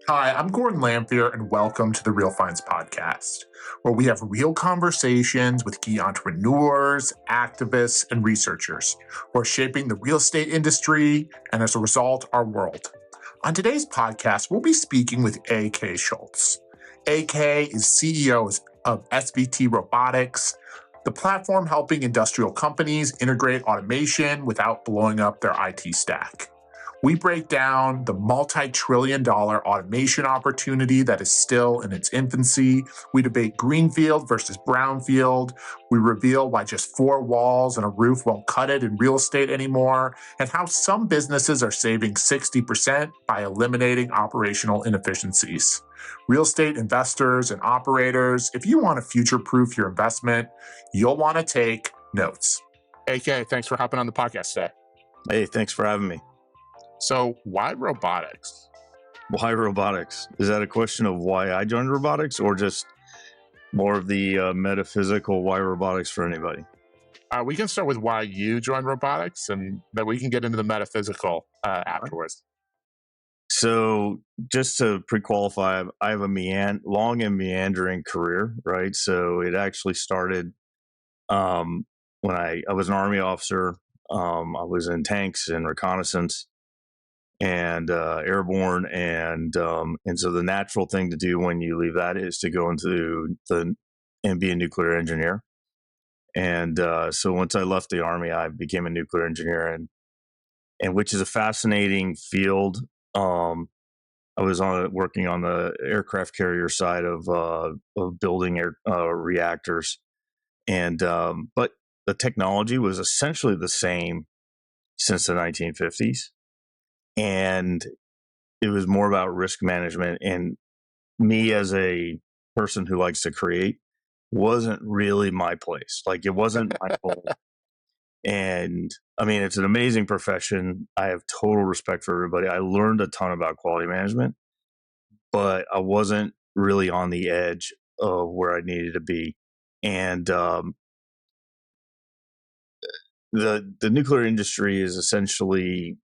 Hi, I'm Gordon Lamphere, and welcome to the Real Finds podcast, where we have real conversations with key entrepreneurs, activists, and researchers who are shaping the real estate industry and, as a result, our world. On today's podcast, we'll be speaking with AK Schultz. AK is CEO of SVT Robotics, the platform helping industrial companies integrate automation without blowing up their IT stack. We break down the multi-trillion-dollar automation opportunity that is still in its infancy. We debate greenfield versus brownfield. We reveal why just four walls and a roof won't cut it in real estate anymore, and how some businesses are saving 60% by eliminating operational inefficiencies. Real estate investors and operators, if you want to future-proof your investment, you'll want to take notes. AK, thanks for hopping on the podcast today. Hey, thanks for having me. So why robotics? Why robotics? Is that a question of why I joined robotics, or just more of the metaphysical why robotics for anybody? We can start with why you joined robotics, and then we can get into the metaphysical afterwards. So just to pre-qualify, I have a long and meandering career, right? So it actually started when I was an Army officer. I was in tanks and reconnaissance and airborne, and so the natural thing to do when you leave that is to go into and be a nuclear engineer. And so once I left the Army, I became a nuclear engineer, and which is a fascinating field. I was working on the aircraft carrier side of building reactors, and but the technology was essentially the same since the 1950s. And it was more about risk management. And me, as a person who likes to create, wasn't really my place. Like, it wasn't my goal. And I mean, it's an amazing profession. I have total respect for everybody. I learned a ton about quality management, but I wasn't really on the edge of where I needed to be. And the nuclear industry is essentially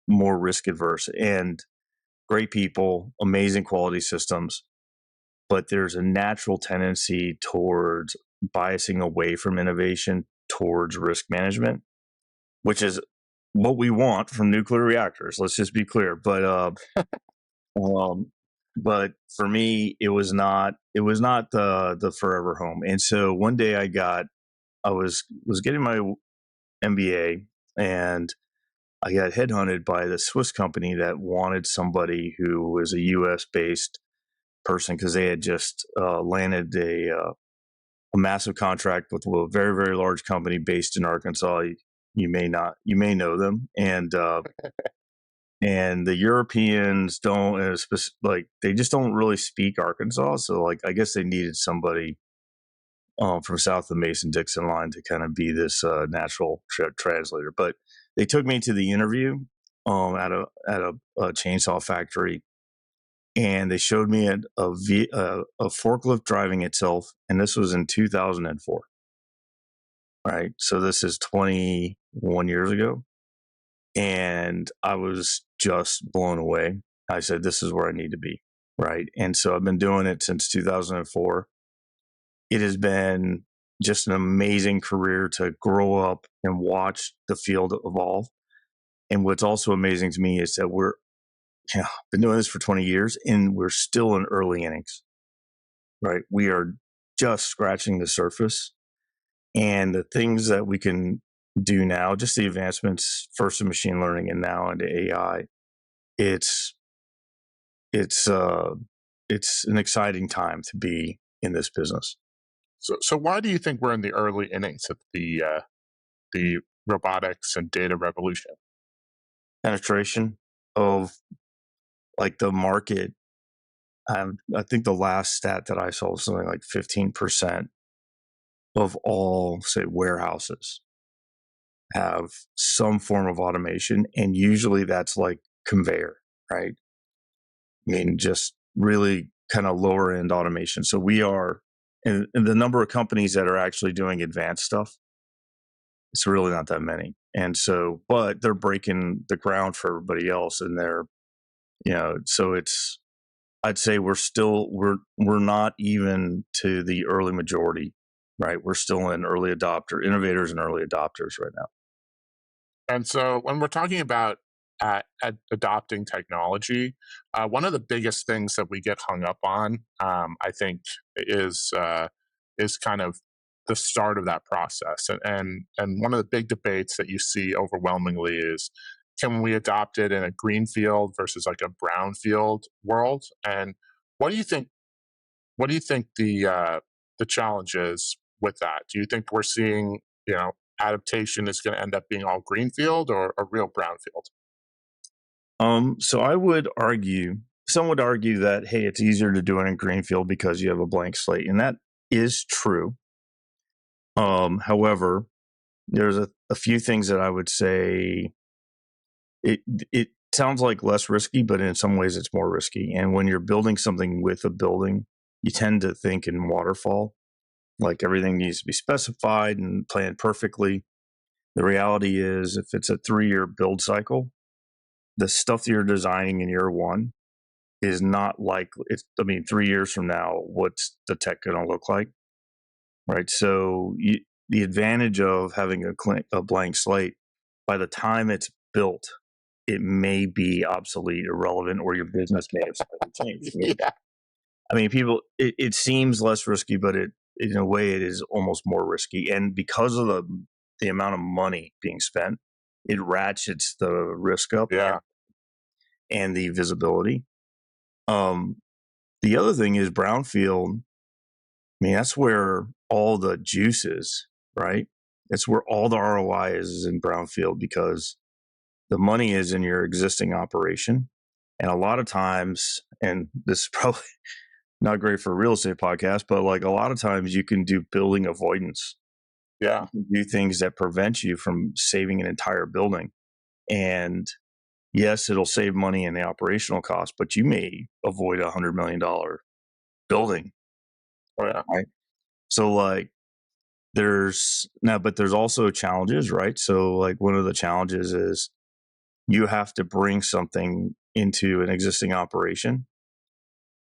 more risk adverse, and great people, amazing quality systems, but there's a natural tendency towards biasing away from innovation towards risk management, which is what we want from nuclear reactors. Let's just be clear. But but for me, it was not the forever home. And so one day I was getting my MBA, and I got headhunted by the Swiss company that wanted somebody who was a U.S. based person, because they had just landed a massive contract with a very, very large company based in Arkansas. You may know them, and the Europeans don't they just don't really speak Arkansas. So like, I guess they needed somebody from south of the Mason-Dixon line to kind of be this natural translator. But they took me to the interview at a chainsaw factory, and they showed me a forklift driving itself, and this was in 2004. Right, so this is 21 years ago, and I was just blown away. I said, "This is where I need to be." Right, and so I've been doing it since 2004. It has been just an amazing career to grow up and watch the field evolve. And what's also amazing to me is that been doing this for 20 years, and we're still in early innings, right? We are just scratching the surface, and the things that we can do now, just the advancements first in machine learning and now into AI, it's an exciting time to be in this business. So why do you think we're in the early innings of the robotics and data revolution? Penetration of like the market. I think the last stat that I saw was something like 15% of all, say, warehouses have some form of automation, and usually that's like conveyor, right? I mean, just really kind of lower end automation. So we are, and the number of companies that are actually doing advanced stuff, it's really not that many. And so, but they're breaking the ground for everybody else, and they're So I'd say we're not even to the early majority, right? We're still in innovators and early adopters right now. And so when we're talking about adopting technology, one of the biggest things that we get hung up on, I think, is kind of the start of that process. And one of the big debates that you see overwhelmingly is, can we adopt it in a greenfield versus like a brownfield world? And what do you think? What do you think the challenge is with that? Do you think we're seeing, adaptation is going to end up being all greenfield or a real brownfield? So some would argue that, hey, it's easier to do it in greenfield because you have a blank slate, and that is true. However, there's a few things that I would say it sounds like less risky, but in some ways it's more risky. And when you're building something with a building, you tend to think in waterfall, like everything needs to be specified and planned perfectly. The reality is, if it's a 3-year build cycle, the stuff that you're designing in year one is not like 3 years from now, what's the tech going to look like? Right. So the advantage of having a blank slate, by the time it's built, it may be obsolete, irrelevant, or your business may have slightly changed. Yeah. It seems less risky, but in a way, it is almost more risky. And because of the amount of money being spent, it ratchets the risk up. Yeah. And the visibility. The other thing is brownfield. That's where all the juice is, right? That's where all the ROI is in brownfield, because the money is in your existing operation. And a lot of times, and this is probably not great for a real estate podcast, but like a lot of times you can do building avoidance. Yeah. You can do things that prevent you from saving an entire building. And yes, it'll save money in the operational cost, but you may avoid $100 million building. Oh, yeah. Right. So like but there's also challenges, right? So like one of the challenges is you have to bring something into an existing operation,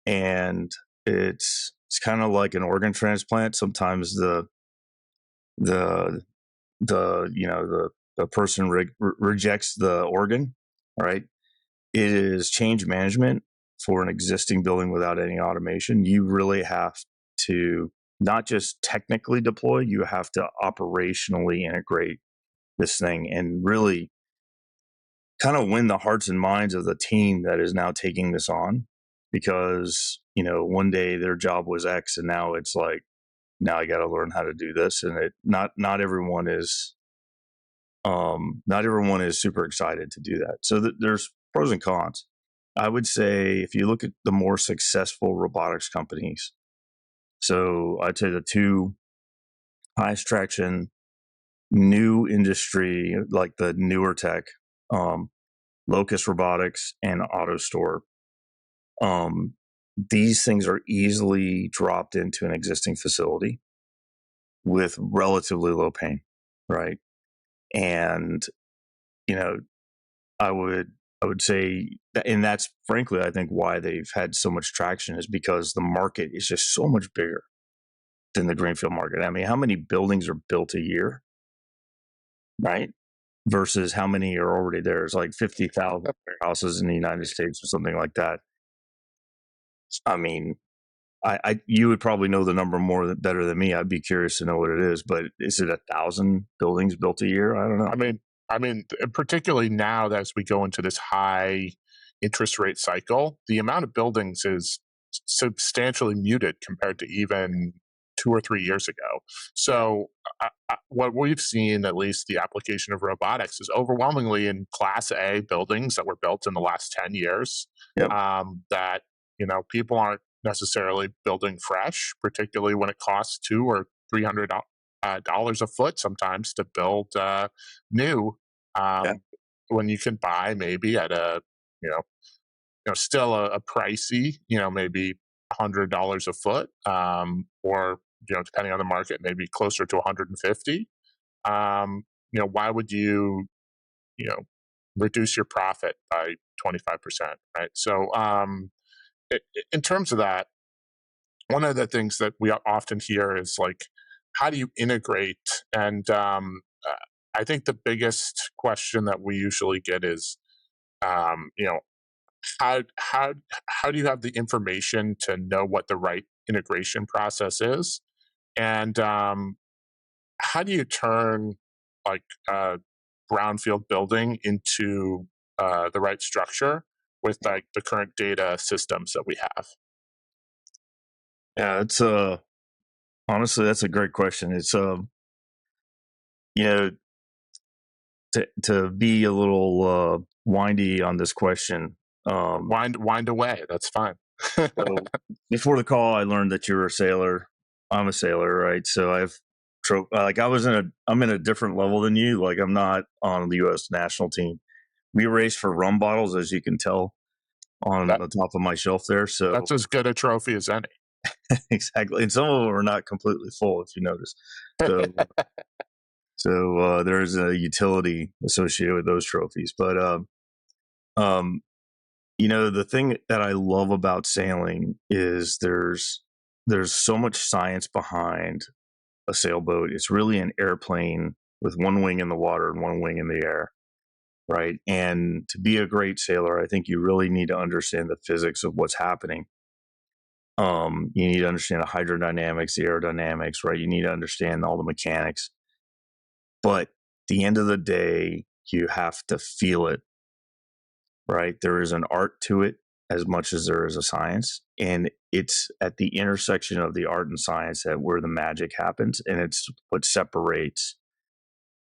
and it's kind of like an organ transplant. Sometimes the the person rejects the organ, right? It is change management for an existing building without any automation. You really have to not just technically deploy, you have to operationally integrate this thing and really kind of win the hearts and minds of the team that is now taking this on. Because, one day their job was X, and now it's like, now I got to learn how to do this. And not everyone is super excited to do that. So there's pros and cons. I would say if you look at the more successful robotics companies, so I'd say the two highest traction new industry, like the newer tech, Locust Robotics and AutoStore. These things are easily dropped into an existing facility with relatively low pain, right? And I would say, and that's frankly, I think why they've had so much traction, is because the market is just so much bigger than the greenfield market. How many buildings are built a year, right? Versus how many are already there? It's like 50,000 houses in the United States or something like that. You would probably know the number better than me. I'd be curious to know what it is, but is it 1,000 buildings built a year? I don't know. Particularly now that as we go into this high interest rate cycle, the amount of buildings is substantially muted compared to even 2 or 3 years ago. So what we've seen, at least the application of robotics, is overwhelmingly in Class A buildings that were built in the last 10 years. Yep. That people aren't necessarily building fresh, particularly when it costs $200 or $300 a foot sometimes to build new. When you can buy maybe at a still a pricey, maybe $100 a foot, or depending on the market, maybe closer to 150. Why would you reduce your profit by 25%, right? So in terms of that, one of the things that we often hear is like, how do you integrate? And I think the biggest question that we usually get is, you know, how how how do you have the information to know what the right integration process is, and how do you turn like a brownfield building into the right structure with like the current data systems that we have? Yeah, it's honestly that's a great question. It's you know to be a little windy on this question. Wind away. That's fine. So before the call, I learned that you're a sailor. I'm a sailor, right? So like I'm in a different level than you. Like I'm not on the U.S. national team. We race for rum bottles, as you can tell on that the top of my shelf there. So that's as good a trophy as any. exactly, and some of them are not completely full, if you notice. So there's a utility associated with those trophies. But um, the thing that I love about sailing is there's so much science behind a sailboat. It's really an airplane with one wing in the water and one wing in the air, right? And to be a great sailor, I think you really need to understand the physics of what's happening. You need to understand the hydrodynamics, the aerodynamics, right? You need to understand all the mechanics. But at the end of the day, you have to feel it, right? There is an art to it as much as there is a science. And it's at the intersection of the art and science that where the magic happens. And it's what separates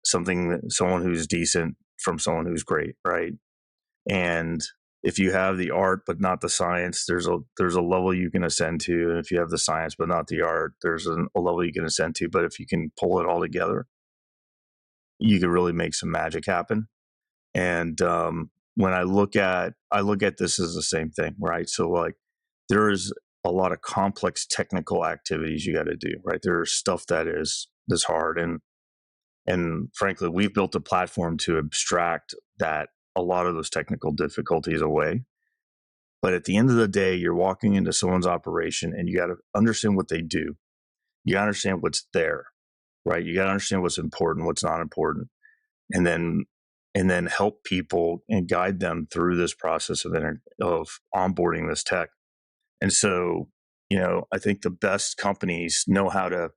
someone who's decent from someone who's great, right? And if you have the art but not the science, there's a level you can ascend to. And if you have the science but not the art, there's a level you can ascend to. But if you can pull it all together, you can really make some magic happen. And when I look at this as the same thing, right? So like there is a lot of complex technical activities you got to do, right? There's stuff that's hard, and frankly, we've built a platform to abstract that a lot of those technical difficulties away. But at the end of the day, you're walking into someone's operation and you got to understand what they do. You got to understand what's there, right? You got to understand what's important, what's not important, and then help people and guide them through this process of onboarding this tech. And so, I think the best companies know how to,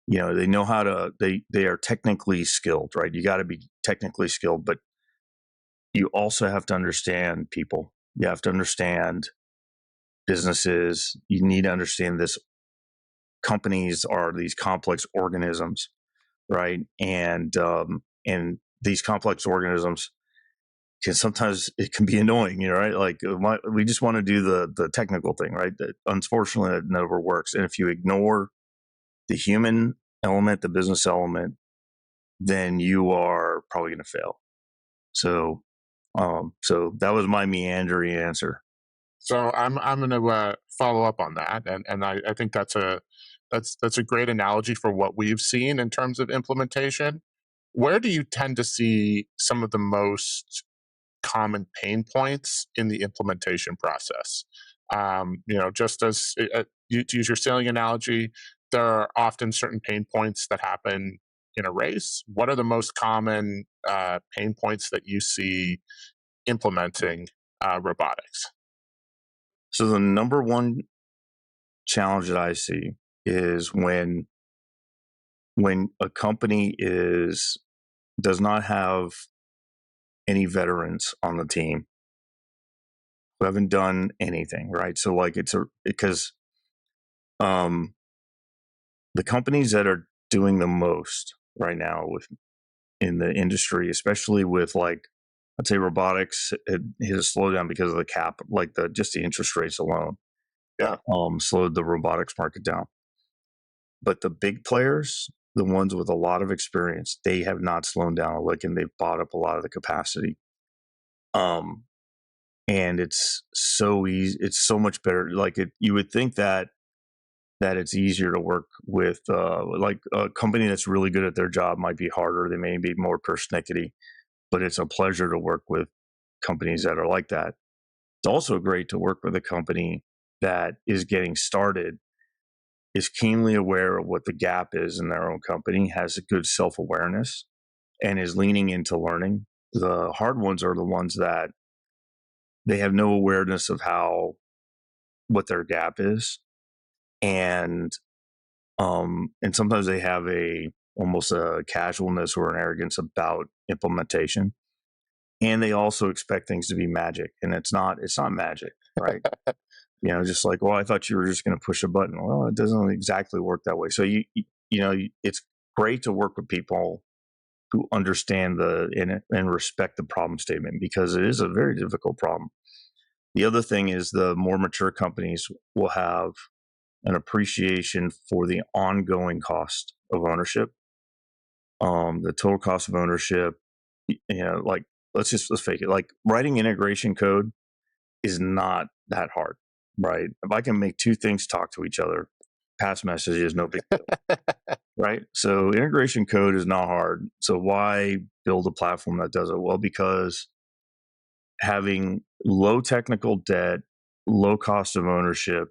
they are technically skilled, right? You got to be technically skilled, but you also have to understand people. You have to understand businesses. You need to understand this. Companies are these complex organisms, right? And these complex organisms sometimes it can be annoying, right? Like we just want to do the technical thing, right? That unfortunately it never works. And if you ignore the human element, the business element, then you are probably going to fail. So that was my meandering answer. So I'm going to follow up on that, and I think that's a great analogy for what we've seen in terms of implementation. Where do you tend to see some of the most common pain points in the implementation process? Just as to use your sailing analogy, there are often certain pain points that happen in a race. What are the most common pain points that you see implementing robotics? So the number one challenge that I see is when a company does not have any veterans on the team who haven't done anything, right? So like because the companies that are doing the most right now in the industry, especially with like I'd say robotics, it hit a slowdown because of the cap, like just the interest rates alone. Yeah. Slowed the robotics market down. But the big players, the ones with a lot of experience, they have not slowed down a lick, and they've bought up a lot of the capacity. And it's so easy. It's so much better. Like you would think that it's easier to work with. Like a company that's really good at their job might be harder. They may be more persnickety, but it's a pleasure to work with companies that are like that. It's also great to work with a company that is getting started, is keenly aware of what the gap is in their own company, has a good self-awareness, and is leaning into learning. The hard ones are the ones that they have no awareness of what their gap is, and sometimes they have almost a casualness or an arrogance about implementation, and they also expect things to be magic, and it's not magic, right? Just like, well, I thought you were just going to push a button. Well, it doesn't exactly work that way. So it's great to work with people who understand and respect the problem statement, because it is a very difficult problem. The other thing is, the more mature companies will have an appreciation for the ongoing cost of ownership, the total cost of ownership. Like, let's fake it. Like, writing integration code is not that hard, right? If I can make two things talk to each other, pass message is no big deal, right? So integration code is not hard. So why build a platform that does it? Well, because having low technical debt, low cost of ownership,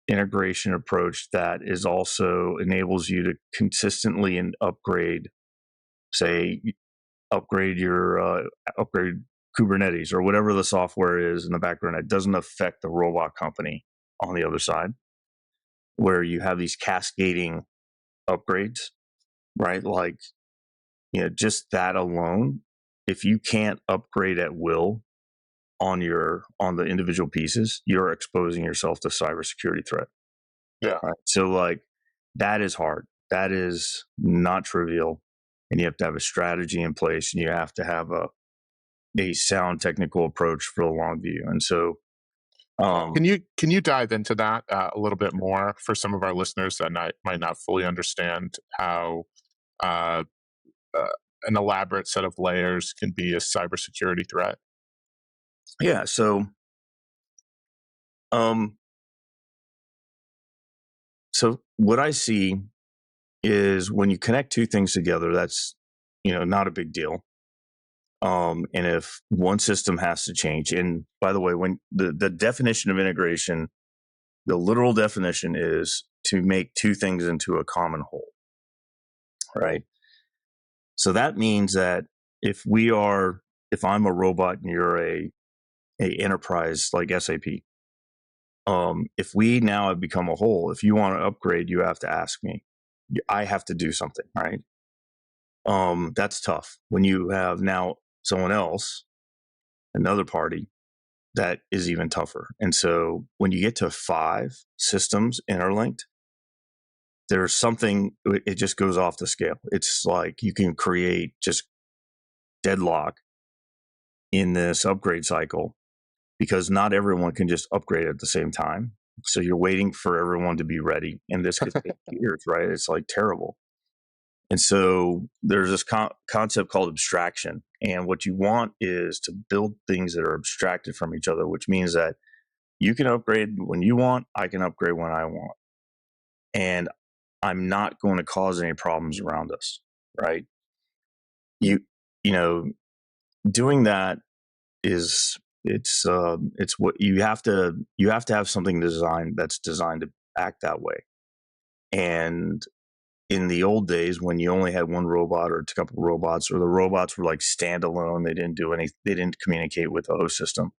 integration approach that is also enables you to consistently and upgrade, say, upgrade Kubernetes or whatever the software is in the background. It doesn't affect the robot company on the other side, where you have these cascading upgrades, right? Like, just that alone, if you can't upgrade at will on the individual pieces, you're exposing yourself to cybersecurity threat. Yeah. Right? So, like, that is hard. That is not trivial. And you have to have a strategy in place, and you have to have a sound technical approach for the long view. And so, Can you dive into that a little bit more for some of our listeners that might not fully understand how uh, uh, an elaborate set of layers can be a cybersecurity threat? yeah. Um, so what I see is, when you connect two things together, that's not a big deal. And if one system has to change, and by the way, when the definition of integration, the literal definition is to make two things into a common whole, right? So that means that if I'm a robot and you're a enterprise like SAP, if we now have become a whole, if you want to upgrade, you have to ask me. I have to do something, right? That's tough when you have now someone else, another party, that is even tougher. And so when you get to 5 systems interlinked, there's something, it just goes off the scale. It's like you can create just deadlock in this upgrade cycle, because not everyone can just upgrade at the same time. So you're waiting for everyone to be ready. And this could take years, right? It's like terrible. And so there's this concept called abstraction. And what you want is to build things that are abstracted from each other, which means that you can upgrade when you want, I can upgrade when I want. And I'm not going to cause any problems around us, right? You you know, doing that it's what you have to have something that's designed to act that way. And in the old days, when you only had one robot or a couple of robots, or the robots were like standalone, they didn't communicate with the host system.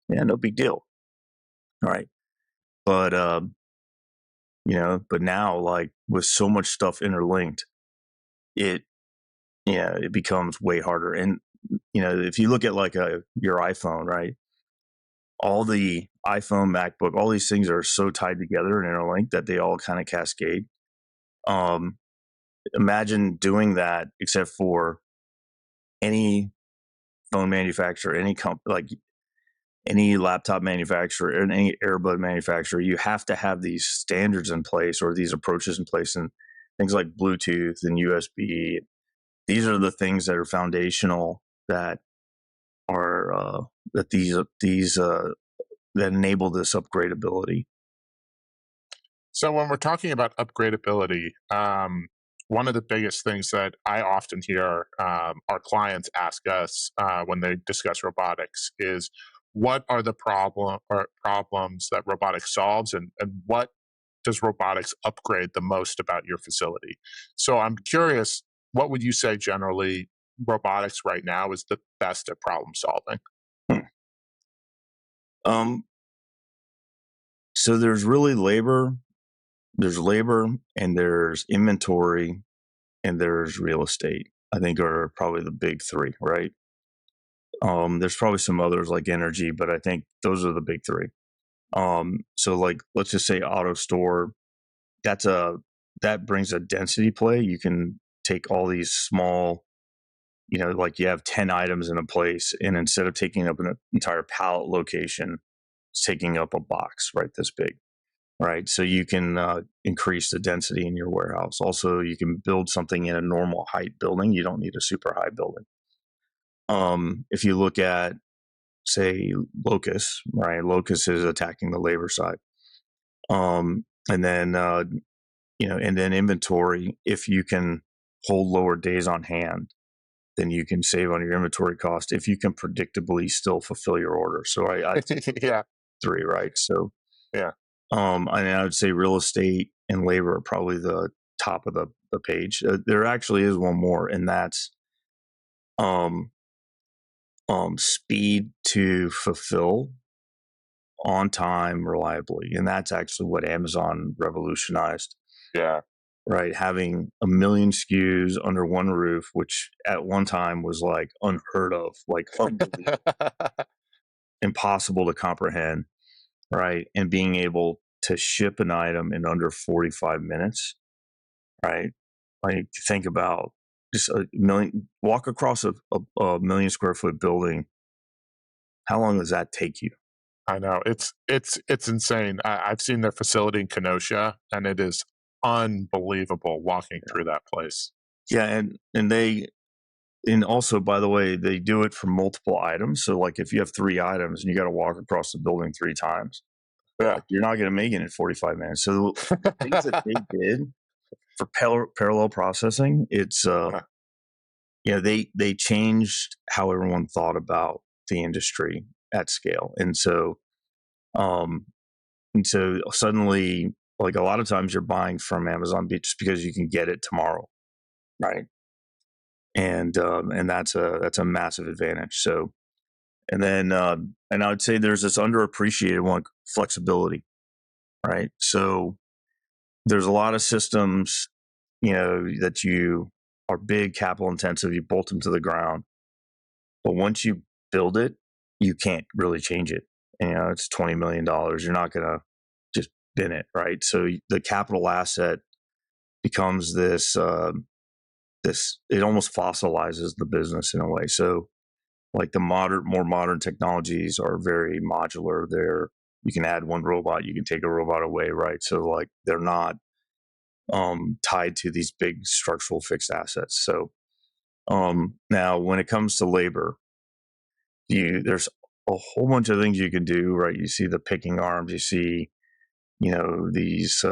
Yeah, no big deal. All right. But but now, like, with so much stuff interlinked, it it becomes way harder. And if you look at like your iPhone, right? All the iPhone, MacBook, all these things are so tied together and interlinked that they all kind of cascade. Imagine doing that, except for any phone manufacturer, like any laptop manufacturer, and any earbud manufacturer. You have to have these standards in place, or these approaches in place, and things like Bluetooth and USB. These are the things that are foundational, that are that enable this upgradability. So when we're talking about upgradability, one of the biggest things that I often hear our clients ask us when they discuss robotics is what are the problems that robotics solves, and what does robotics upgrade the most about your facility? So I'm curious, what would you say generally robotics right now is the best at problem solving? Hmm. Um, so there's labor and there's inventory and there's real estate. I think are probably the big three, right? There's probably some others like energy, but I think those are the big three. So like let's just say auto store, that's a that brings a density play. You can take all these small, like you have 10 items in a place, and instead of taking up an entire pallet location, it's taking up a box right this big, right? So you can increase the density in your warehouse. Also, you can build something in a normal height building. You don't need a super high building. If you look at, say, Locust, right? Locust is attacking the labor side. And then, and then inventory, if you can hold lower days on hand, then you can save on your inventory cost if you can predictably still fulfill your order. So I Yeah, three, right? So, yeah. I would say real estate and labor are probably the top of the page. There actually is one more, and that's um, speed to fulfill on time reliably. And that's actually what Amazon revolutionized, Yeah. right? Having a million SKUs under one roof, which at one time was like unheard of, like impossible to comprehend, right? And being able to ship an item in under 45 minutes, right? Like think about just a million, walk across a million square foot building. How long does that take you? I know it's insane. I've seen their facility in Kenosha, and it is unbelievable walking through that place. Yeah, and also, by the way, they do it for multiple items. So, like, if you have three items and you got to walk across the building three times, Yeah. like, you're not going to make it in 45 minutes. So, the things that they did for parallel processing, it's they changed how everyone thought about the industry at scale, um, and so suddenly, like a lot of times, you're buying from Amazon just because you can get it tomorrow, right? And that's a massive advantage. So and I would say there's this underappreciated one, flexibility, right? So there's a lot of systems, that you are big capital intensive, you bolt them to the ground, but once you build it, you can't really change it. It's $20 million. You're not going to just bin it, right? So the capital asset becomes this. It almost fossilizes the business in a way. So like the more modern technologies are very modular. You can add one robot, you can take a robot away, right? So like they're not tied to these big structural fixed assets. So now when it comes to labor, there's a whole bunch of things you can do, right? You see the picking arms, you see these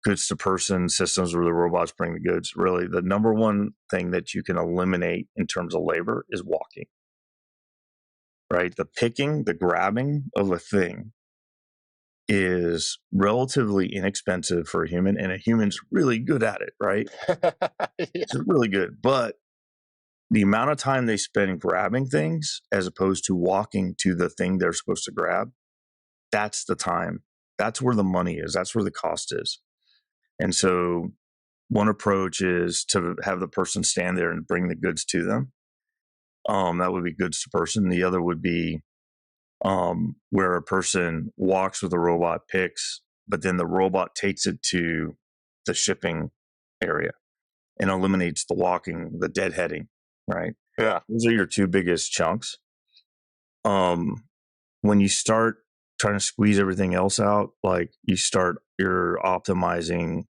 goods to person systems where the robots bring the goods. Really, the number one thing that you can eliminate in terms of labor is walking, right? The picking, the grabbing of a thing is relatively inexpensive for a human, and a human's really good at it, right? Yeah. It's really good. But the amount of time they spend grabbing things as opposed to walking to the thing they're supposed to grab, that's the time. That's where the money is. That's where the cost is. And so one approach is to have the person stand there and bring the goods to them. That would be goods to person. The other would be where a person walks with a robot, picks, but then the robot takes it to the shipping area and eliminates the walking, the deadheading, right? Yeah. Those are your two biggest chunks. When you start trying to squeeze everything else out, like you're optimizing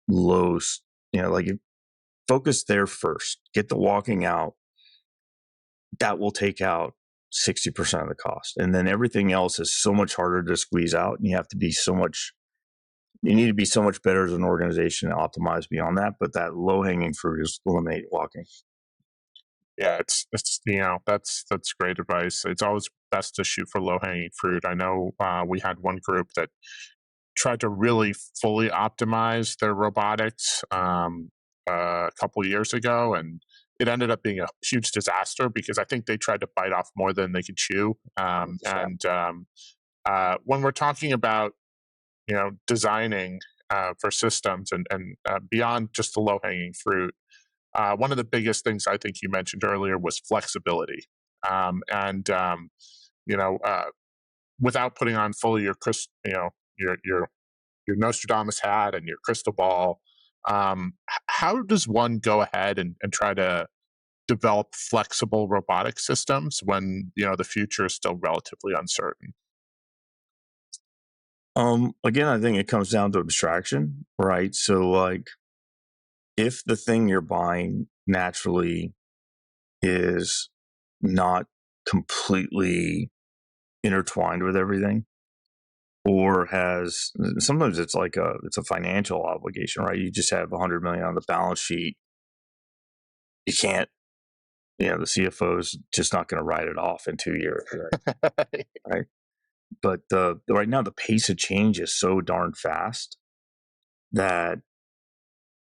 lows, like you focus there first, get the walking out. That will take out 60% of the cost. And then everything else is so much harder to squeeze out. And you have to be so much you need to be so much better as an organization to optimize beyond that. But that low hanging fruit is eliminate walking. Yeah, it's that's great advice. It's always best to shoot for low hanging fruit. I know we had one group that tried to really fully optimize their robotics a couple of years ago, and it ended up being a huge disaster because I think they tried to bite off more than they could chew. When we're talking about designing for systems and beyond just the low hanging fruit, one of the biggest things I think you mentioned earlier was flexibility, and you know, uh, without putting on fully your Nostradamus hat and your crystal ball, how does one go ahead and try to develop flexible robotic systems when the future is still relatively uncertain? Again, I think it comes down to abstraction, right? So, like, if the thing you're buying naturally is not completely intertwined with everything, or has sometimes it's a financial obligation, right? You just have 100 million on the balance sheet. You can't, the CFO's just not going to write it off in 2 years, right? But right now the pace of change is so darn fast that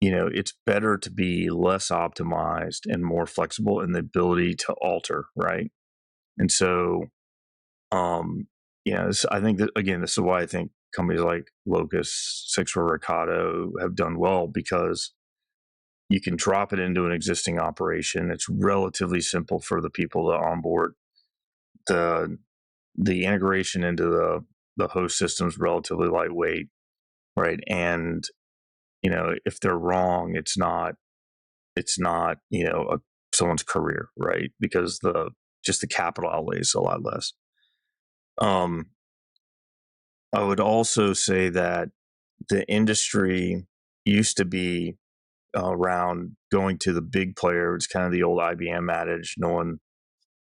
it's better to be less optimized and more flexible in the ability to alter, right? And so, I think that, again, this is why I think companies like Locus, Six River Ricardo have done well, because you can drop it into an existing operation. It's relatively simple for the people to onboard. The integration into the host system is relatively lightweight, right? And if they're wrong, it's not someone's career, right? Because the capital outlay is a lot less. I would also say that the industry used to be around going to the big player. It's kind of the old IBM adage: no one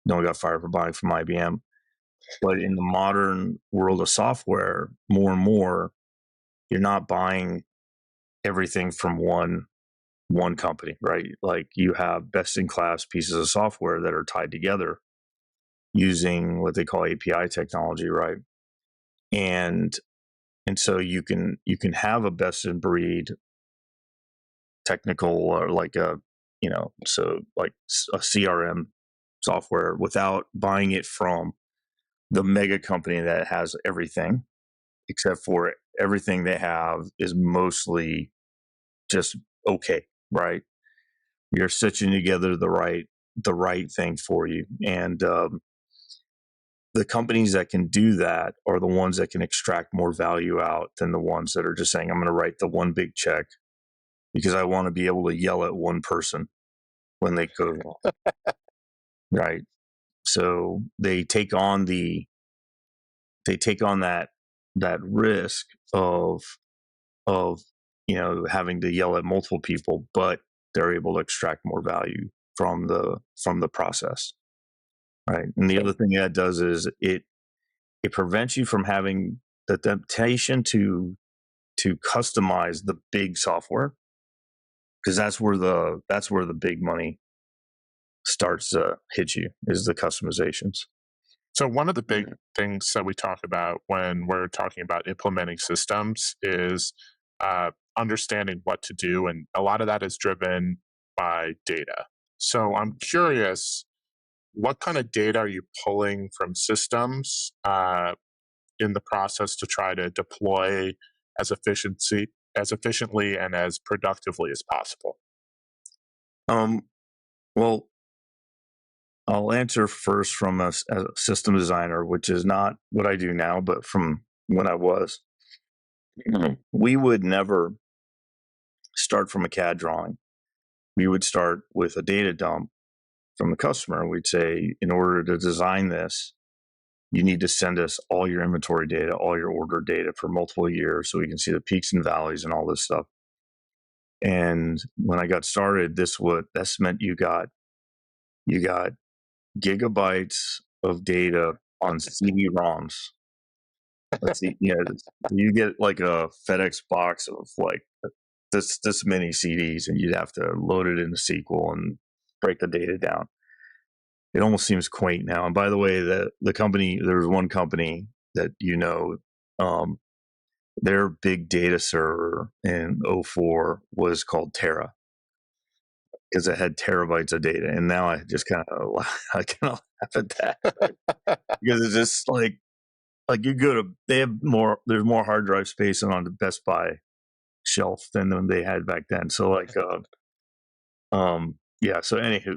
got fired for buying from IBM. But in the modern world of software, more and more, you're not buying everything from one company, right? Like, you have best in class pieces of software that are tied together using what they call API technology, right? And so you can have a best in breed technical, or like like a CRM software, without buying it from the mega company that has everything, except for everything they have is mostly just okay, right? You're stitching together the right thing for you. And the companies that can do that are the ones that can extract more value out than the ones that are just saying, I'm going to write the one big check because I want to be able to yell at one person when they go wrong, right? So they take on that risk of having to yell at multiple people, but they're able to extract more value from the process, right? And the other thing that does is it prevents you from having the temptation to customize the big software, because that's where the big money starts to hit you, is the customizations. So one of the big things that we talk about when we're talking about implementing systems is understanding what to do, and a lot of that is driven by data. So I'm curious, what kind of data are you pulling from systems in the process to try to deploy as efficiently and as productively as possible? Um, well, I'll answer first from a system designer, which is not what I do now, but from when I was. We would never start from a CAD drawing. We would start with a data dump from the customer. We'd say, in order to design this, you need to send us all your inventory data, all your order data for multiple years, so we can see the peaks and valleys and all this stuff. And when I got started, this meant you got gigabytes of data on CD-ROMs let's see, you get like a FedEx box of like this many CDs, and you'd have to load it into SQL and break the data down. It almost seems quaint now. And by the way, the company, there was one company that um, their big data server in '04 was called Terra because it had terabytes of data. And now I just kind of laugh at that, right? Because it's just like you go to, they have more, there's more hard drive space on the Best Buy shelf than they had back then. So yeah. So anywho,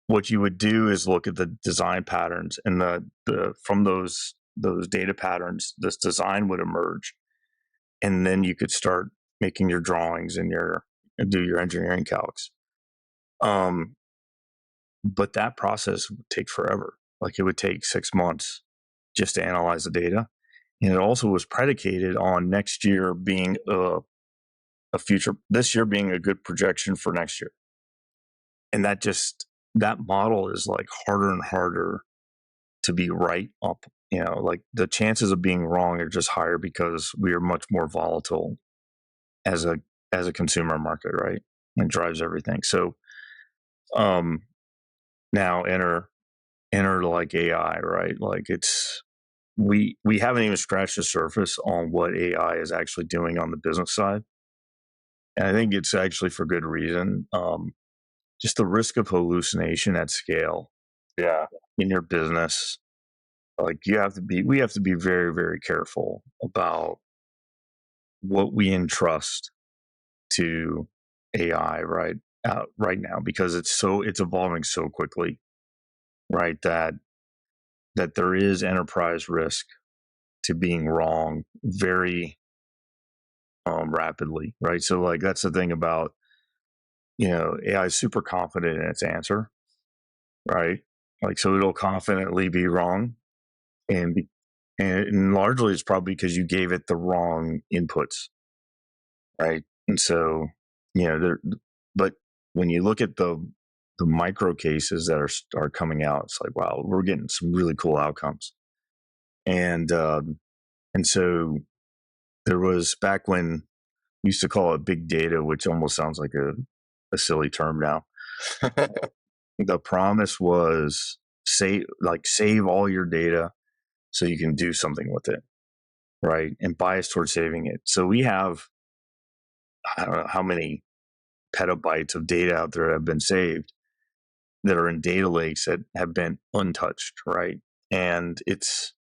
what you would do is look at the design patterns, and the from those data patterns, this design would emerge, and then you could start making your drawings and do your engineering calcs. But that process would take forever. Like it would take 6 months just to analyze the data. And it also was predicated on next year being this year being a good projection for next year. And that model is like harder and harder to be right up. Like the chances of being wrong are just higher because we are much more volatile as a consumer market, right? And drives everything. So, now enter like AI, right? Like we haven't even scratched the surface on what AI is actually doing on the business side. And I think it's actually for good reason. Just the risk of hallucination at scale. Yeah. In your business, like we have to be very, very careful about what we entrust to AI right now, because it's evolving so quickly, right? That there is enterprise risk to being wrong very rapidly, right? So like that's the thing about AI is super confident in its answer, right? Like so it'll confidently be wrong, and largely it's probably because you gave it the wrong inputs, right? And so but when you look at the micro cases that are coming out, it's like, wow, we're getting some really cool outcomes. And so there was, back when we used to call it big data, which almost sounds like a silly term now. The promise was save all your data so you can do something with it, right? And bias towards saving it. So we have, I don't know how many petabytes of data out there have been saved that are in data lakes that have been untouched, right? And it's,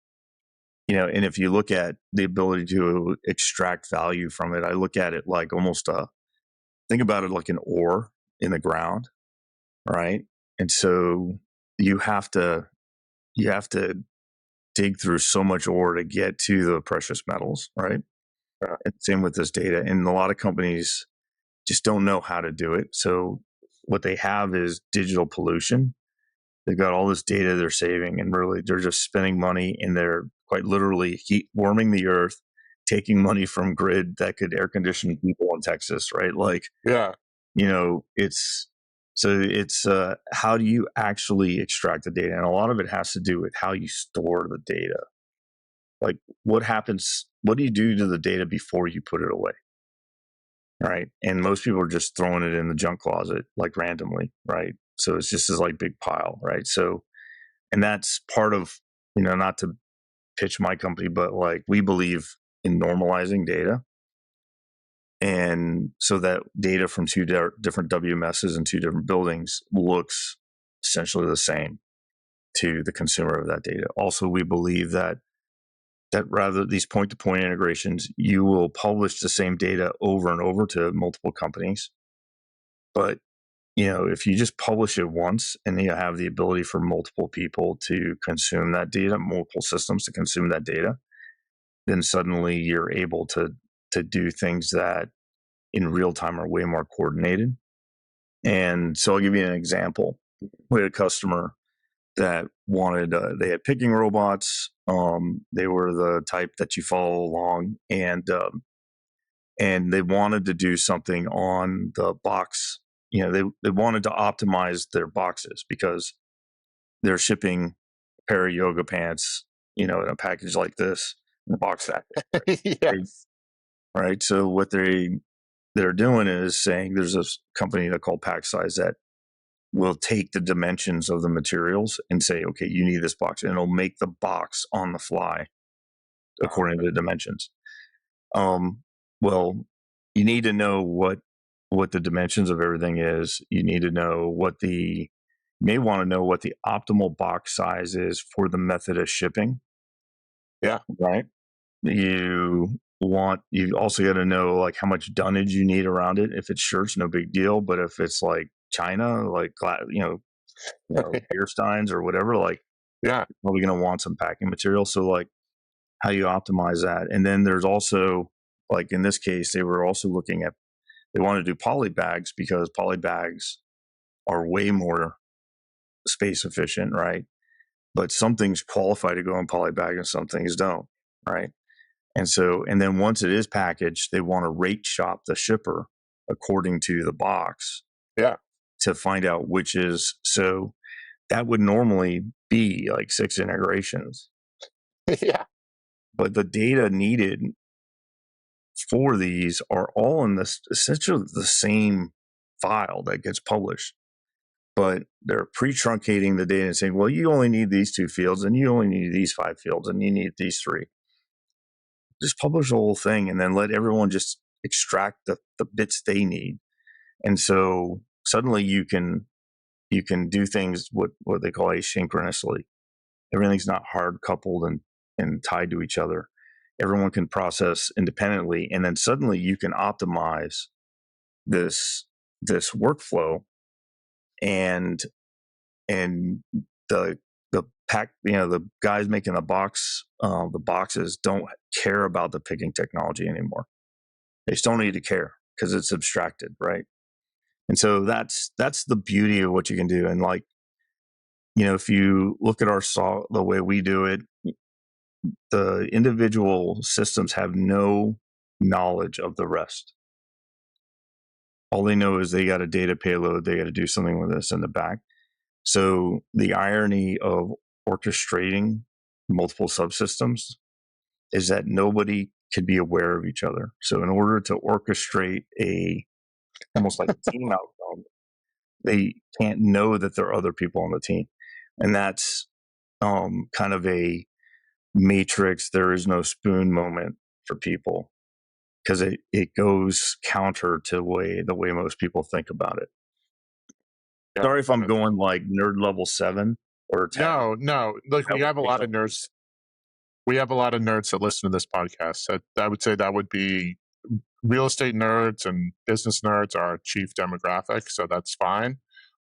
and if you look at the ability to extract value from it, I look at it like almost think about it like an ore in the ground, right? And so you have to dig through so much ore to get to the precious metals, right? And same with this data. And a lot of companies just don't know how to do it. So what they have is digital pollution. They've got all this data they're saving, and really they're just spending money, and they're quite literally warming the earth, taking money from grid that could air condition people in Texas, right? Like, yeah, it's how do you actually extract the data? And a lot of it has to do with how you store the data. Like what do you do to the data before you put it away? Right. And most people are just throwing it in the junk closet, like randomly. Right. So it's just this like big pile. Right. So, and that's part of, not to pitch my company, but like we believe in normalizing data. And so that data from two different WMSs and two different buildings looks essentially the same to the consumer of that data. Also, we believe that rather these point-to-point integrations, you will publish the same data over and over to multiple companies. But, if you just publish it once and you have the ability for multiple people to consume that data, multiple systems to consume that data, then suddenly you're able to do things that in real time are way more coordinated. And so I'll give you an example. We had a customer that wanted, they had picking robots. They were the type that you follow along, and they wanted to do something on the box. They wanted to optimize their boxes because they're shipping a pair of yoga pants in a package like this, in a box that. Yes. Right. So what they're doing is saying there's this company that called Pack Size that will take the dimensions of the materials and say, okay, you need this box, and it'll make the box on the fly according to the dimensions. Well, you need to know what the dimensions of everything is. You need to know you may want to know what the optimal box size is for the method of shipping. Yeah. Right. You also got to know like how much dunnage you need around it. If it's shirts, no big deal. But if it's like China, like beer steins or whatever, like Yeah. you're probably going to want some packing material. So like how you optimize that. And then there's also, like in this case, they were also looking at, they want to do poly bags because poly bags are way more space efficient, right? But some things qualify to go in poly bag and some things don't, right? And then once it is packaged, they want to rate shop the shipper according to the box. Yeah. To find out which is, so that would normally be like 6 integrations. Yeah. But the data needed for these are all in this essentially the same file that gets published. But they're pre-truncating the data and saying, well, you only need these 2 fields and you only need these 5 fields and you need these 3. Just publish the whole thing and then let everyone just extract the bits they need. And so suddenly you can do things what they call asynchronously. Everything's not hard coupled and tied to each other. Everyone can process independently, and then suddenly you can optimize this workflow, and the pack, the guys making the boxes don't care about the picking technology anymore. They just don't need to care because it's abstracted, right? And so that's the beauty of what you can do. And like, if you look at the way we do it, the individual systems have no knowledge of the rest. All they know is they got a data payload. They got to do something with this in the back. So the irony of orchestrating multiple subsystems is that nobody could be aware of each other. So in order to orchestrate almost like a team outcome, they can't know that there are other people on the team. And that's kind of a matrix, there is no spoon moment for people, because it goes counter to the way most people think about it. Yeah. Sorry if I'm going like nerd level 7 or 10. No. Look, we have a lot of nerds. We have a lot of nerds that listen to this podcast. I would say that would be real estate nerds and business nerds are our chief demographic, so that's fine.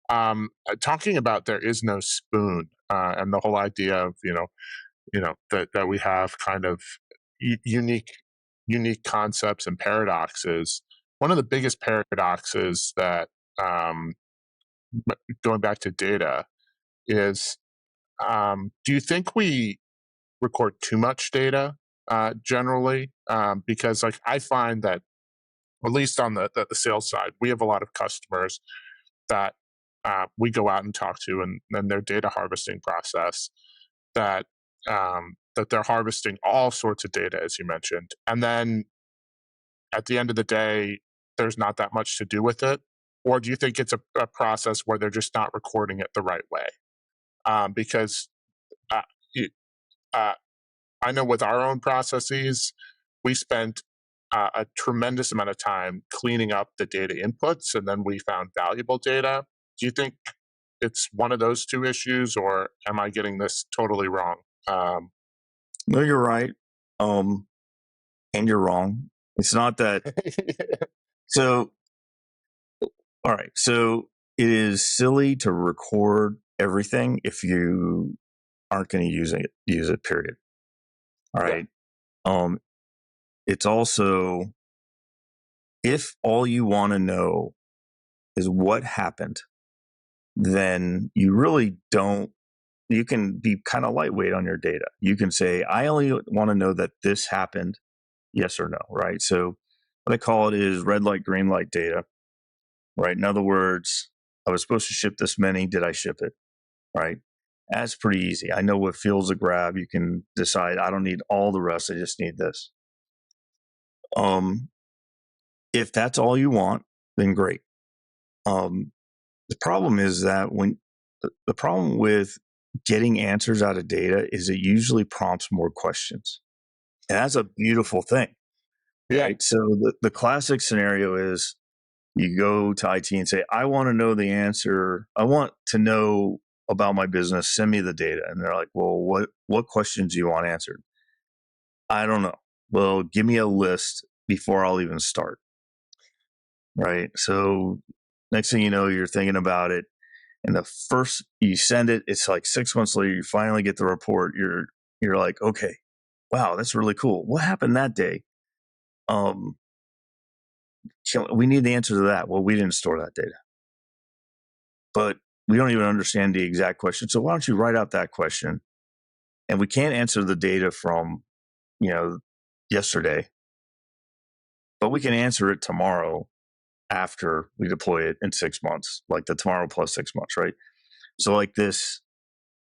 Talking about there is no spoon, and the whole idea of that we have kind of unique concepts and paradoxes. One of the biggest paradoxes that going back to data is, do you think we record too much data generally? Because like I find that, at least on the sales side, we have a lot of customers that we go out and talk to, and then their data harvesting process that that they're harvesting all sorts of data, as you mentioned, and then at the end of the day, there's not that much to do with it. Or do you think it's a process where they're just not recording it the right way? Because uh, I know with our own processes, we spent a tremendous amount of time cleaning up the data inputs, and then we found valuable data. Do you think it's one of those 2 issues, or am I getting this totally wrong? No, you're right. And you're wrong. It's not that. So, all right. So it is silly to record everything if you aren't going to use it, period. All right. Yeah. It's also, if all you want to know is what happened, then you really don't, you can be kind of lightweight on your data. You can say, I only want to know that this happened, yes or no, right? So what I call it is red light, green light data, right? In other words, I was supposed to ship this many, did I ship it, right? That's pretty easy. I know what field's a grab. You can decide, I don't need all the rest. I just need this. If that's all you want, then great. The problem is that the problem with getting answers out of data is it usually prompts more questions. And that's a beautiful thing. Yeah. Right? So the classic scenario is you go to IT and say, I want to know the answer. I want to know about my business. Send me the data. And they're like, well, what questions do you want answered? I don't know. Well, give me a list before I'll even start. Right. So next thing you know, you're thinking about it. And the first you send it, it's like 6 months later, you finally get the report. You're like, okay, wow, that's really cool. What happened that day? We need the answer to that. Well, we didn't store that data, but we don't even understand the exact question. So why don't you write out that question? And we can't answer the data from, yesterday, but we can answer it tomorrow after we deploy it in 6 months, like the tomorrow plus 6 months, right? So like this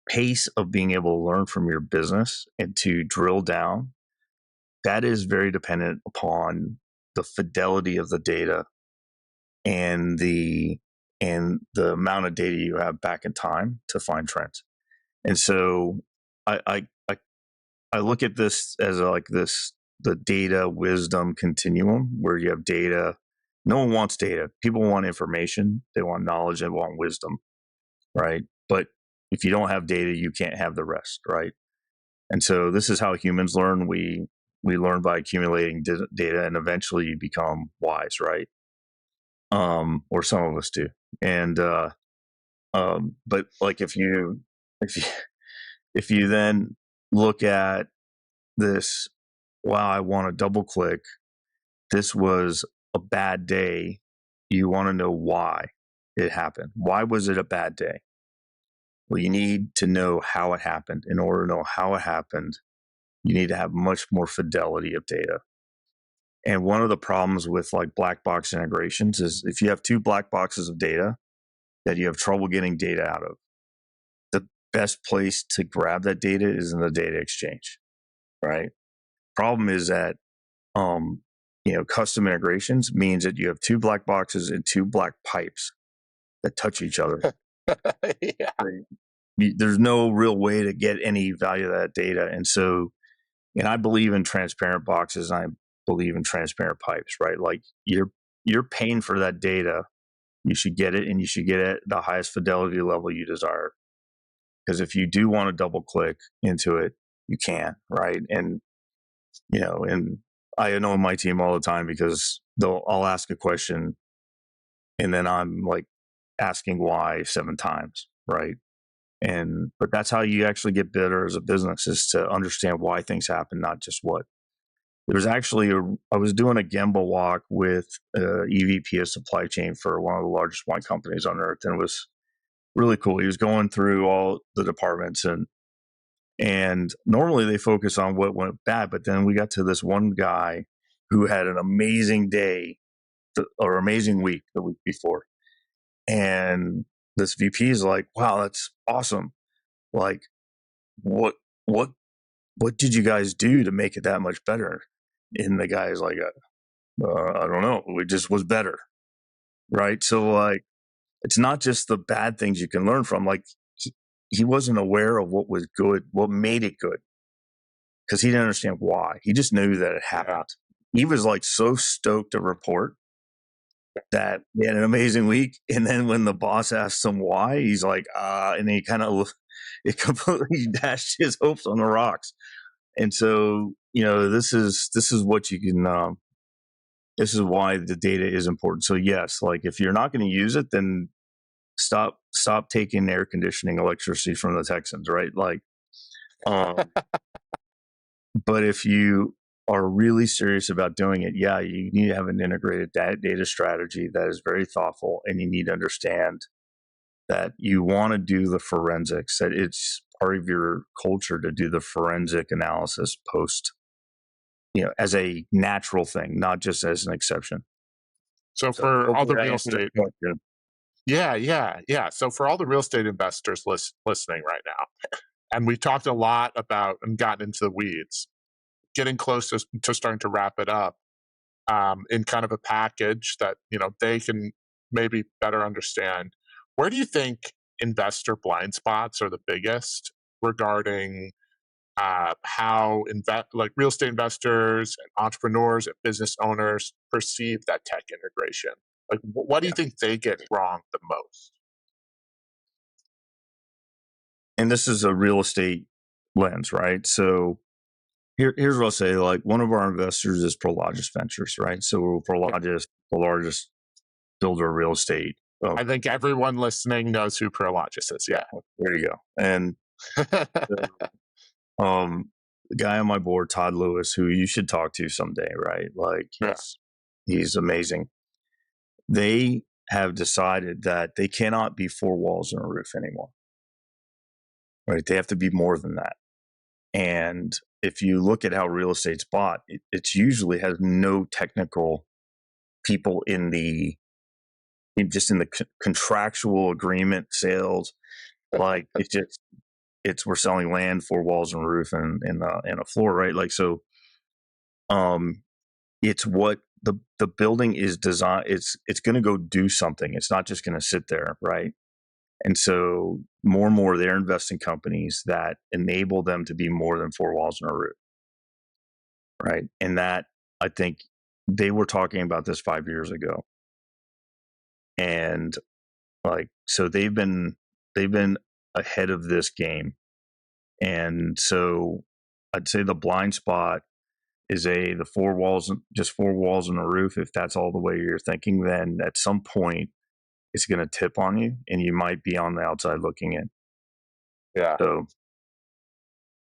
pace of being able to learn from your business and to drill down, that is very dependent upon the fidelity of the data and the amount of data you have back in time to find trends. And so I look at this as the data wisdom continuum where you have data. No one wants data. People want information. They want knowledge. They want wisdom, right? But if you don't have data, you can't have the rest, right? And so this is how humans learn. We learn by accumulating data, and eventually you become wise, right? Or some of us do. And but like if you then look at this, wow, I want to double click. This was a bad day. You want to know why it happened. Why was it a bad day? Well, you need to know how it happened. In order to know how it happened, you need to have much more fidelity of data. And one of the problems with like black box integrations is if you have two black boxes of data that you have trouble getting data out of, the best place to grab that data is in the data exchange, right? Problem is that, custom integrations means that you have two black boxes and two black pipes that touch each other. Yeah. There's no real way to get any value of that data. And so, I believe in transparent boxes. And I believe in transparent pipes, right? Like you're paying for that data. You should get it, and you should get it at the highest fidelity level you desire. Because if you do want to double click into it, you can, right? And and I know my team all the time because I'll ask a question, and then I'm like asking why 7 times, right? But that's how you actually get better as a business, is to understand why things happen, not just what. There's actually I was doing a Gemba walk with EVP of supply chain for one of the largest wine companies on earth, and it was really cool. He was going through all the departments, and normally they focus on what went bad, but then we got to this one guy who had an amazing day or amazing week the week before, and this VP is like, "Wow, that's awesome! Like, what did you guys do to make it that much better?" And the guy is like, I don't know. It just was better. Right. So like, it's not just the bad things you can learn from. Like he wasn't aware of what was good, what made it good, because he didn't understand why. He just knew that it happened. Yeah. He was like so stoked to report that he had an amazing week. And then when the boss asked him why, he's like, and he kind of, it completely dashed his hopes on the rocks. And so, this is what you can, this is why the data is important. So yes, like if you're not going to use it, then stop taking air conditioning electricity from the Texans, right? Like, but if you are really serious about doing it, yeah, you need to have an integrated data strategy that is very thoughtful, and you need to understand that you want to do the forensics, that it's part of your culture to do the forensic analysis post, as a natural thing, not just as an exception. So for all the real estate, Yeah. So for all the real estate investors listening right now, and we've talked a lot about and gotten into the weeds, getting close to starting to wrap it up in kind of a package that they can maybe better understand. Where do you think investor blind spots are the biggest regarding how like real estate investors and entrepreneurs and business owners perceive that tech integration? Like, what do you Yeah. think they get wrong the most? And this is a real estate lens, right? So here's what I'll say. Like, one of our investors is Prologis Ventures, right? So Yeah. Prologis, the largest builder of real estate. I think everyone listening knows who Prologis is. Yeah. There you go. And the guy on my board, Todd Lewis, who you should talk to someday, right? Like, Yeah. he's amazing. They have decided that they cannot be four walls and a roof anymore, right? They have to be more than that. And if you look at how real estate's bought, it usually has no technical people in just in the contractual agreement sales. Like, it's we're selling land, four walls and a roof and a floor, right? Like, so it's what the building is designed. It's going to go do something. It's not just going to sit there, right? And so more and more they're investing companies that enable them to be more than four walls and a roof, right? And that, I think, they were talking about this 5 years ago, and like, so they've been ahead of this game. And so I'd say the blind spot is the just four walls and a roof. If that's all the way you're thinking, then at some point it's going to tip on you, and you might be on the outside looking in. Yeah. So,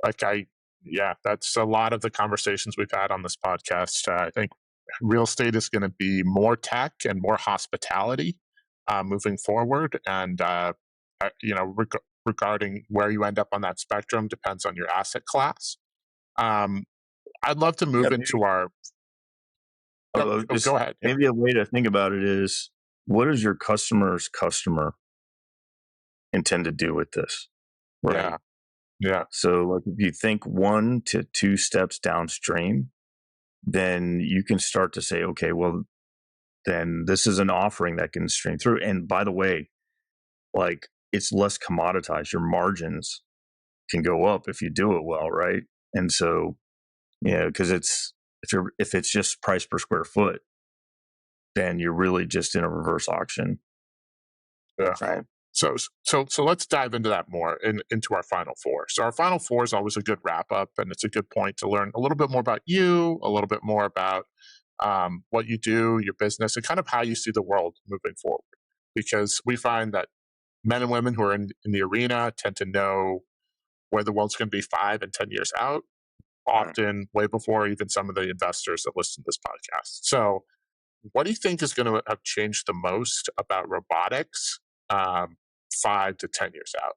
that's a lot of the conversations we've had on this podcast. I think real estate is going to be more tech and more hospitality moving forward. And, regarding where you end up on that spectrum depends on your asset class. I'd love to yeah, move into our. Go ahead. Maybe a way to think about it is, what does your customer's customer intend to do with this? Right. Yeah. So, like, if you think 1 to 2 steps downstream, then you can start to say, okay, well, then this is an offering that can stream through. And by the way, like, it's less commoditized. Your margins can go up if you do it well, right? And so, because if it's just price per square foot, then you're really just in a reverse auction. Yeah. Right. So let's dive into that more into our final four. So our final four is always a good wrap up, and it's a good point to learn a little bit more about you, a little bit more about what you do, your business, and kind of how you see the world moving forward. Because we find that men and women who are in the arena tend to know where the world's going to be 5 and 10 years out, often way before even some of the investors that listen to this podcast. So what do you think is going to have changed the most about robotics 5 to 10 years out?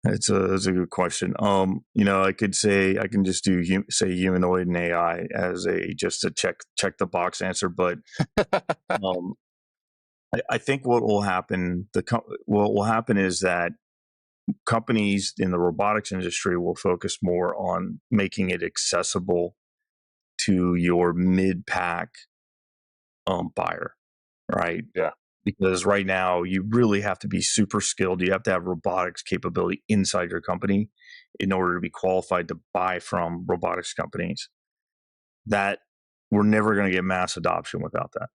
It's a good question. I could say I can just say humanoid and AI as just a check the box answer, but I think what will happen is that companies in the robotics industry will focus more on making it accessible to your mid-pack buyer, right? Yeah. Because right now you really have to be super skilled. You have to have robotics capability inside your company in order to be qualified to buy from robotics companies. That we're never going to get mass adoption without that.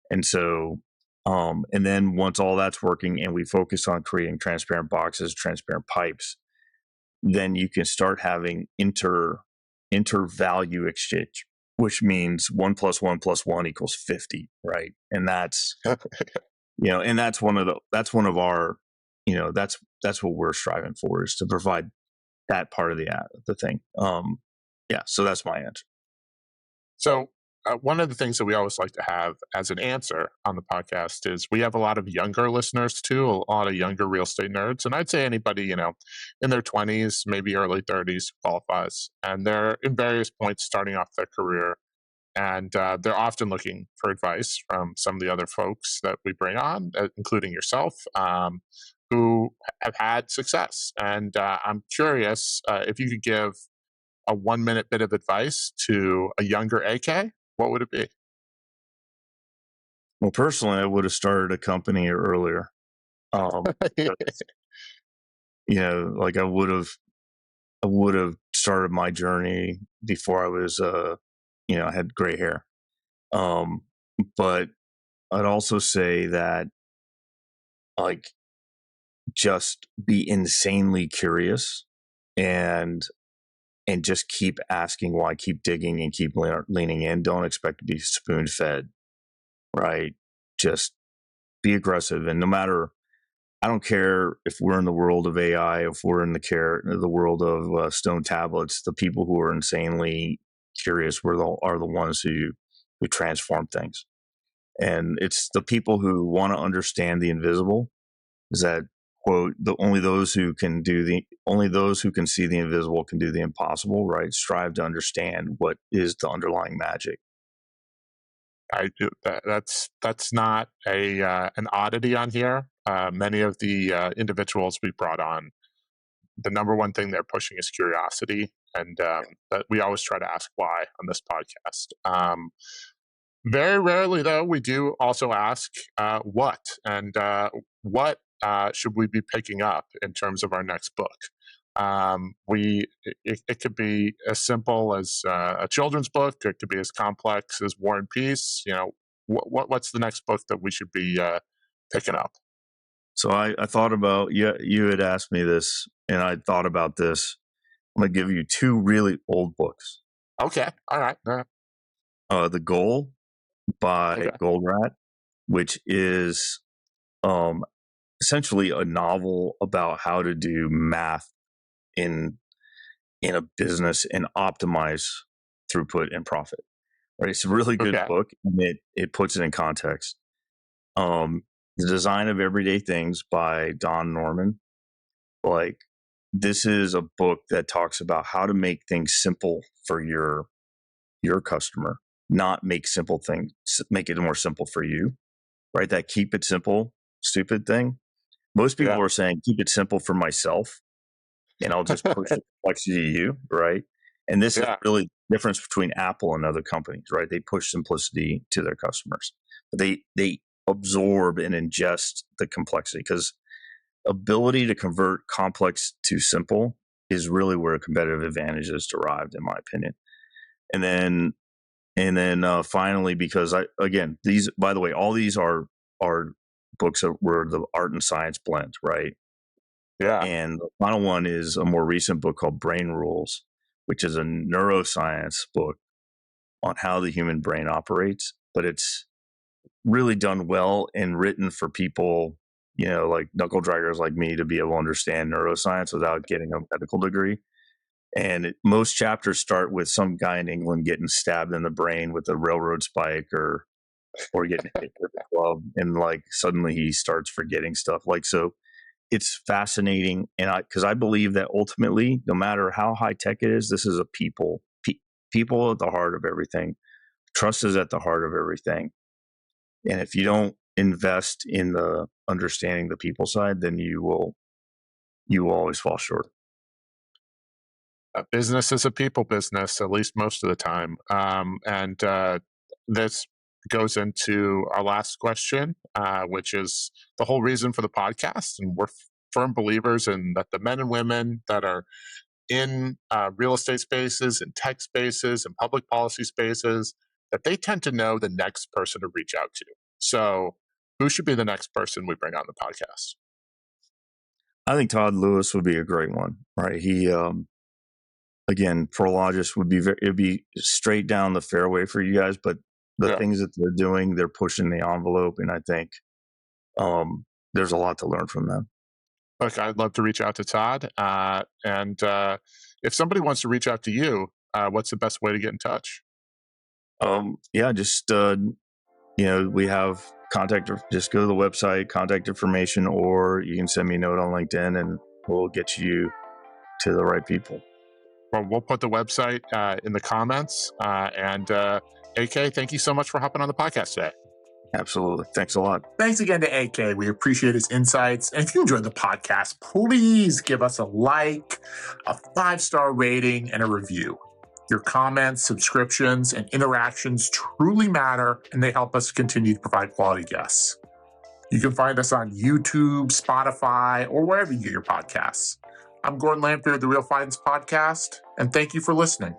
And so, and then once all that's working and we focus on creating transparent boxes, transparent pipes, then you can start having inter value exchange, which means 1 + 1 + 1 = 50, right? And that's and that's one of our, that's what we're striving for, is to provide that part of the thing. So that's my answer. So one of the things that we always like to have as an answer on the podcast is we have a lot of younger listeners too, a lot of younger real estate nerds. And I'd say anybody, in their 20s, maybe early 30s qualifies. And they're in various points starting off their career. And they're often looking for advice from some of the other folks that we bring on, including yourself, who have had success. And I'm curious if you could give a 1 minute bit of advice to a younger AK, what would it be? Well, personally, I would have started a company earlier. Because, like I would have started my journey before I was, I had gray hair. Um, but I'd also say that, like, just be insanely curious and just keep asking why, keep digging and keep leaning in. Don't expect to be spoon fed, right? Just be aggressive. And no matter, I don't care if we're in the world of AI, if we're in the world of stone tablets, the people who are insanely curious are the ones who transform things. And it's the people who want to understand the invisible. Is that quote? Only those who can see the invisible can do the impossible. Right? Strive to understand what is the underlying magic. I do that's not a an oddity on here. Many of the individuals we brought on, the number one thing they're pushing is curiosity, and that we always try to ask why on this podcast. Very rarely, though, we do also ask what, and what should we be picking up in terms of our next book. It could be as simple as a children's book. It could be as complex as War and Peace. What's the next book that we should be picking up? So I thought about, you had asked me this, and I thought about this. I'm gonna give you two really old books. Okay, all right. The Goal by Okay, Goldratt, which is um, essentially a novel about how to do math in a business and optimize throughput and profit. Right, it's a really good okay, book, and it puts it in context. The Design of Everyday Things by Don Norman. Like, this is a book that talks about how to make things simple for your customer, not make it more simple for you. Right, that keep it simple, stupid thing. Most people yeah, are saying keep it simple for myself, and I'll just push the complexity to you, right? And this is yeah, really the difference between Apple and other companies, right? They push simplicity to their customers, but they absorb and ingest the complexity, because ability to convert complex to simple is really where a competitive advantage is derived, in my opinion. And then finally, because these, by the way, all these are books where the art and science blend, right? yeah. And the final one is a more recent book called Brain Rules, which is a neuroscience book on how the human brain operates. But it's really done well and written for people, like knuckle draggers like me, to be able to understand neuroscience without getting a medical degree. And most chapters start with some guy in England getting stabbed in the brain with a railroad spike, or getting hit with a club, and like suddenly he starts forgetting stuff. Like, so it's fascinating, and because I believe that ultimately, no matter how high tech it is, this is a people at the heart of everything. Trust is at the heart of everything, and if you don't invest in the understanding the people side, then you will always fall short. Business is a people business, at least most of the time. And this goes into our last question, which is the whole reason for the podcast. And we're firm believers in that the men and women that are in real estate spaces and tech spaces and public policy spaces, that they tend to know the next person to reach out to. So, who should be the next person we bring on the podcast? I think Todd Lewis would be a great one, right? He, again, Prologis it'd be straight down the fairway for you guys, but the Yeah. things that they're doing, they're pushing the envelope, and I think there's a lot to learn from them. Look, I'd love to reach out to Todd. And if somebody wants to reach out to you, what's the best way to get in touch? Yeah, just we have just go to the website, contact information, or you can send me a note on LinkedIn, and we'll get you to the right people. Well, we'll put the website in the comments. And AK, thank you so much for hopping on the podcast today. Absolutely. Thanks a lot. Thanks again to AK. We appreciate his insights. And if you enjoyed the podcast, please give us a like, a 5-star rating, and a review. Your comments, subscriptions, and interactions truly matter, and they help us continue to provide quality guests. You can find us on YouTube, Spotify, or wherever you get your podcasts. I'm Gordon Lamphere of the Real Finance Podcast, and thank you for listening.